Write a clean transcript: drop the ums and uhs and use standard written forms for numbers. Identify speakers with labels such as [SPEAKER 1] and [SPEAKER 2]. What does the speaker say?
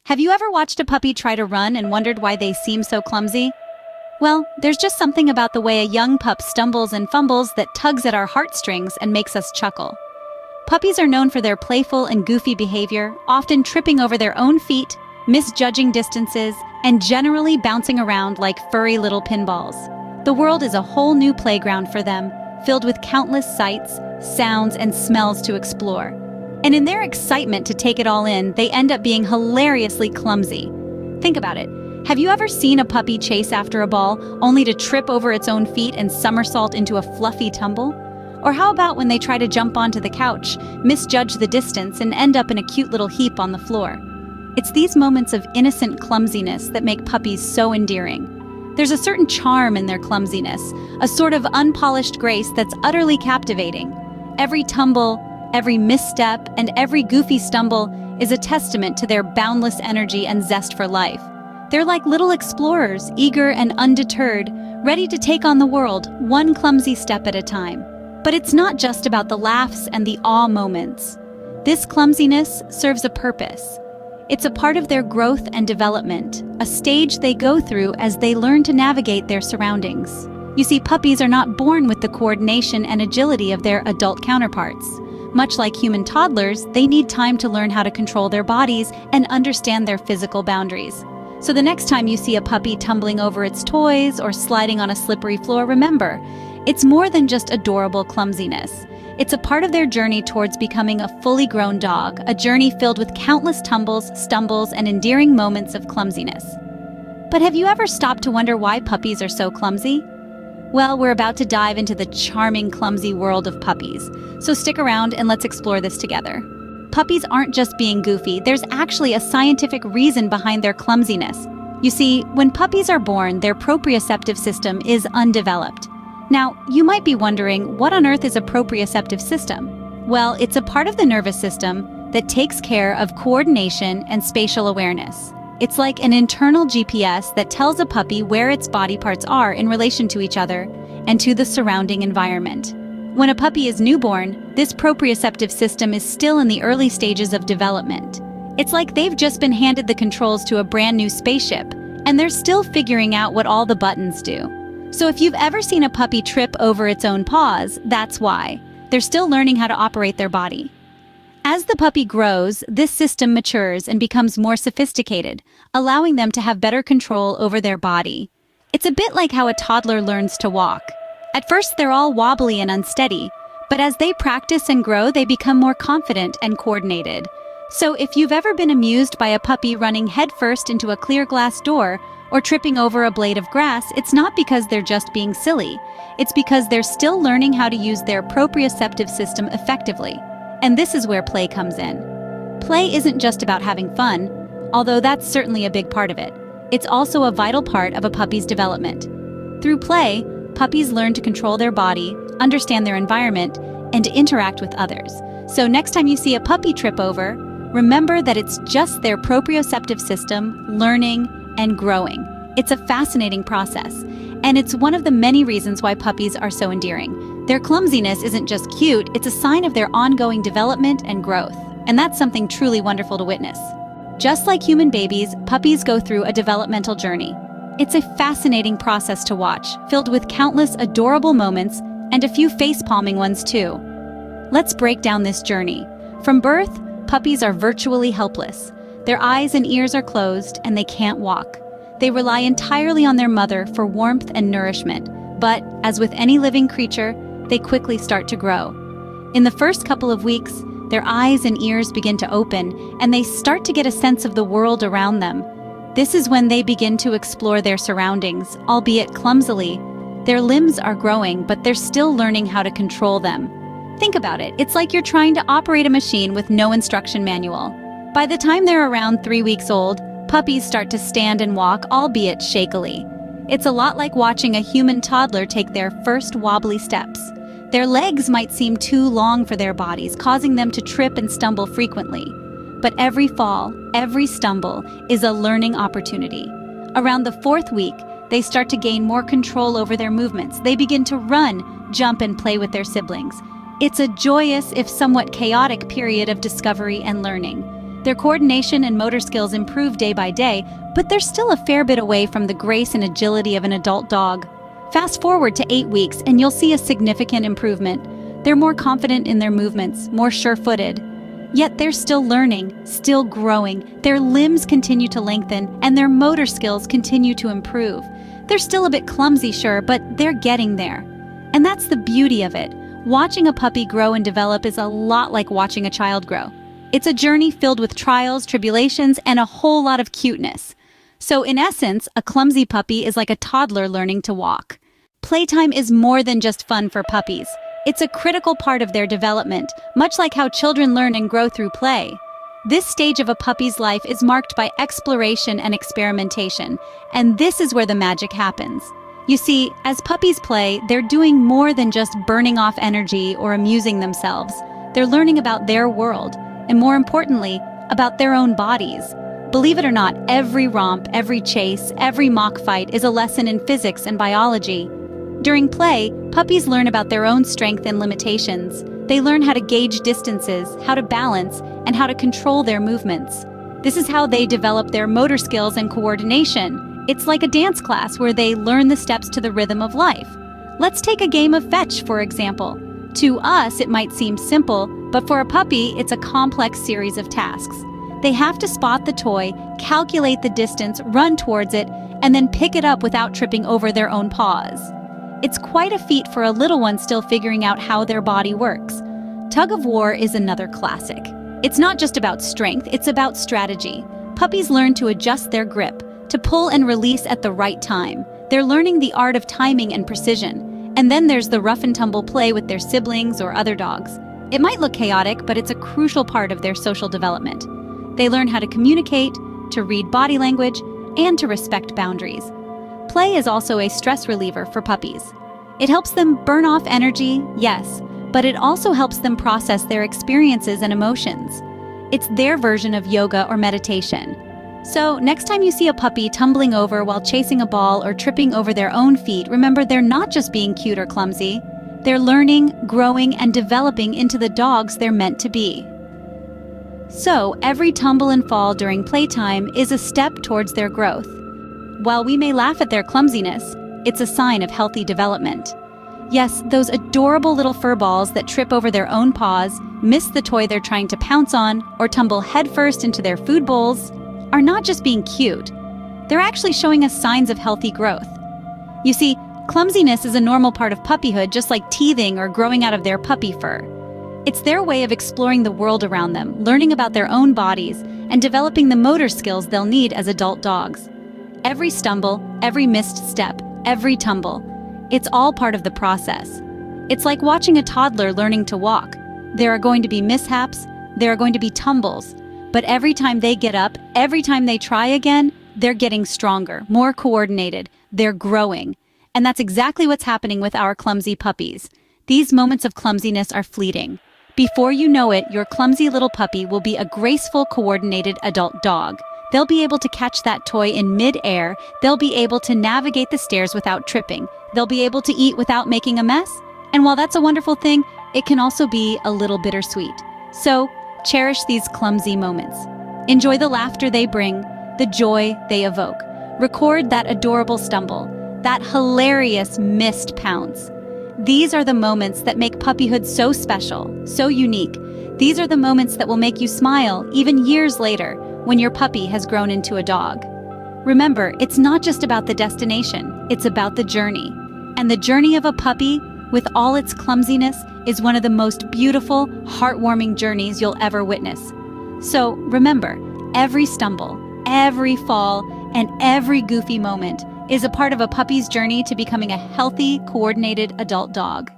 [SPEAKER 1] Have you ever watched a puppy try to run and wondered why they seem so clumsy? Well, there's just something about the way a young pup stumbles and fumbles that tugs at our heartstrings and makes us chuckle. Puppies are known for their playful and goofy behavior, often tripping over their own feet, misjudging distances, and generally bouncing around like furry little pinballs. The world is a whole new playground for them, filled with countless sights, sounds, and smells to explore. And in their excitement to take it all in, they end up being hilariously clumsy. Think about it. Have you ever seen a puppy chase after a ball only to trip over its own feet and somersault into a fluffy tumble? Or how about when they try to jump onto the couch, misjudge the distance, and end up in a cute little heap on the floor? It's these moments of innocent clumsiness that make puppies so endearing. There's a certain charm in their clumsiness, a sort of unpolished grace that's utterly captivating. Every tumble, every misstep, and every goofy stumble is a testament to their boundless energy and zest for life. They're like little explorers, eager and undeterred, ready to take on the world, one clumsy step at a time. But it's not just about the laughs and the awe moments. This clumsiness serves a purpose. It's a part of their growth and development, a stage they go through as they learn to navigate their surroundings. You see, puppies are not born with the coordination and agility of their adult counterparts. Much like human toddlers, they need time to learn how to control their bodies and understand their physical boundaries. So the next time you see a puppy tumbling over its toys or sliding on a slippery floor, remember, it's more than just adorable clumsiness. It's a part of their journey towards becoming a fully grown dog, a journey filled with countless tumbles, stumbles, and endearing moments of clumsiness. But have you ever stopped to wonder why puppies are so clumsy? Well, we're about to dive into the charming, clumsy world of puppies. So stick around and let's explore this together. Puppies aren't just being goofy, there's actually a scientific reason behind their clumsiness. You see, when puppies are born, their proprioceptive system is undeveloped. Now, you might be wondering, what on earth is a proprioceptive system? Well, it's a part of the nervous system that takes care of coordination and spatial awareness. It's like an internal GPS that tells a puppy where its body parts are in relation to each other and to the surrounding environment. When a puppy is newborn, this proprioceptive system is still in the early stages of development. It's like they've just been handed the controls to a brand new spaceship, and they're still figuring out what all the buttons do. So if you've ever seen a puppy trip over its own paws, that's why. They're still learning how to operate their body. As the puppy grows, this system matures and becomes more sophisticated, allowing them to have better control over their body. It's a bit like how a toddler learns to walk. At first, they're all wobbly and unsteady, but as they practice and grow, they become more confident and coordinated. So if you've ever been amused by a puppy running headfirst into a clear glass door or tripping over a blade of grass, it's not because they're just being silly. It's because they're still learning how to use their proprioceptive system effectively. And this is where play comes in. Play isn't just about having fun, although that's certainly a big part of it. It's also a vital part of a puppy's development. Through play, puppies learn to control their body, understand their environment, and to interact with others. So next time you see a puppy trip over, remember that it's just their proprioceptive system learning and growing. It's a fascinating process, and it's one of the many reasons why puppies are so endearing. Their clumsiness isn't just cute, it's a sign of their ongoing development and growth, and that's something truly wonderful to witness. Just like human babies, puppies go through a developmental journey. It's a fascinating process to watch, filled with countless adorable moments and a few face-palming ones too. Let's break down this journey. From birth, puppies are virtually helpless. Their eyes and ears are closed and they can't walk. They rely entirely on their mother for warmth and nourishment, but as with any living creature, they quickly start to grow. In the first couple of weeks, their eyes and ears begin to open and they start to get a sense of the world around them. This is when they begin to explore their surroundings, albeit clumsily. Their limbs are growing, but they're still learning how to control them. Think about it, it's like you're trying to operate a machine with no instruction manual. By the time they're around 3 weeks old, puppies start to stand and walk, albeit shakily. It's a lot like watching a human toddler take their first wobbly steps. Their legs might seem too long for their bodies, causing them to trip and stumble frequently. But every fall, every stumble is a learning opportunity. Around the 4th week, they start to gain more control over their movements. They begin to run, jump, and play with their siblings. It's a joyous, if somewhat chaotic, period of discovery and learning. Their coordination and motor skills improve day by day, but they're still a fair bit away from the grace and agility of an adult dog. Fast forward to 8 weeks and you'll see a significant improvement. They're more confident in their movements, more sure-footed. Yet they're still learning, still growing. Their limbs continue to lengthen and their motor skills continue to improve. They're still a bit clumsy, sure, but they're getting there. And that's the beauty of it. Watching a puppy grow and develop is a lot like watching a child grow. It's a journey filled with trials, tribulations, and a whole lot of cuteness. So in essence, a clumsy puppy is like a toddler learning to walk. Playtime is more than just fun for puppies. It's a critical part of their development, much like how children learn and grow through play. This stage of a puppy's life is marked by exploration and experimentation, and this is where the magic happens. You see, as puppies play, they're doing more than just burning off energy or amusing themselves. They're learning about their world, and more importantly, about their own bodies. Believe it or not, every romp, every chase, every mock fight is a lesson in physics and biology. During play, puppies learn about their own strength and limitations. They learn how to gauge distances, how to balance, and how to control their movements. This is how they develop their motor skills and coordination. It's like a dance class where they learn the steps to the rhythm of life. Let's take a game of fetch, for example. To us, it might seem simple, but for a puppy, it's a complex series of tasks. They have to spot the toy, calculate the distance, run towards it, and then pick it up without tripping over their own paws. It's quite a feat for a little one still figuring out how their body works. Tug of war is another classic. It's not just about strength, it's about strategy. Puppies learn to adjust their grip, to pull and release at the right time. They're learning the art of timing and precision. And then there's the rough and tumble play with their siblings or other dogs. It might look chaotic, but it's a crucial part of their social development. They learn how to communicate, to read body language, and to respect boundaries. Play is also a stress reliever for puppies. It helps them burn off energy, yes, but it also helps them process their experiences and emotions. It's their version of yoga or meditation. So, next time you see a puppy tumbling over while chasing a ball or tripping over their own feet, remember they're not just being cute or clumsy. They're learning, growing, and developing into the dogs they're meant to be. So, every tumble and fall during playtime is a step towards their growth. While we may laugh at their clumsiness, it's a sign of healthy development. Yes, those adorable little fur balls that trip over their own paws, miss the toy they're trying to pounce on, or tumble headfirst into their food bowls, are not just being cute. They're actually showing us signs of healthy growth. You see, clumsiness is a normal part of puppyhood, just like teething or growing out of their puppy fur. It's their way of exploring the world around them, learning about their own bodies, and developing the motor skills they'll need as adult dogs. Every stumble, every missed step, every tumble, it's all part of the process. It's like watching a toddler learning to walk. There are going to be mishaps, there are going to be tumbles, but every time they get up, every time they try again, they're getting stronger, more coordinated, they're growing. And that's exactly what's happening with our clumsy puppies. These moments of clumsiness are fleeting. Before you know it, your clumsy little puppy will be a graceful, coordinated adult dog. They'll be able to catch that toy in mid-air. They'll be able to navigate the stairs without tripping. They'll be able to eat without making a mess. And while that's a wonderful thing, it can also be a little bittersweet. So, cherish these clumsy moments. Enjoy the laughter they bring, the joy they evoke. Record that adorable stumble, that hilarious missed pounce. These are the moments that make puppyhood so special, so unique. These are the moments that will make you smile even years later when your puppy has grown into a dog. Remember, it's not just about the destination, it's about the journey. And the journey of a puppy, with all its clumsiness, is one of the most beautiful, heartwarming journeys you'll ever witness. So remember, every stumble, every fall, and every goofy moment is a part of a puppy's journey to becoming a healthy, coordinated adult dog.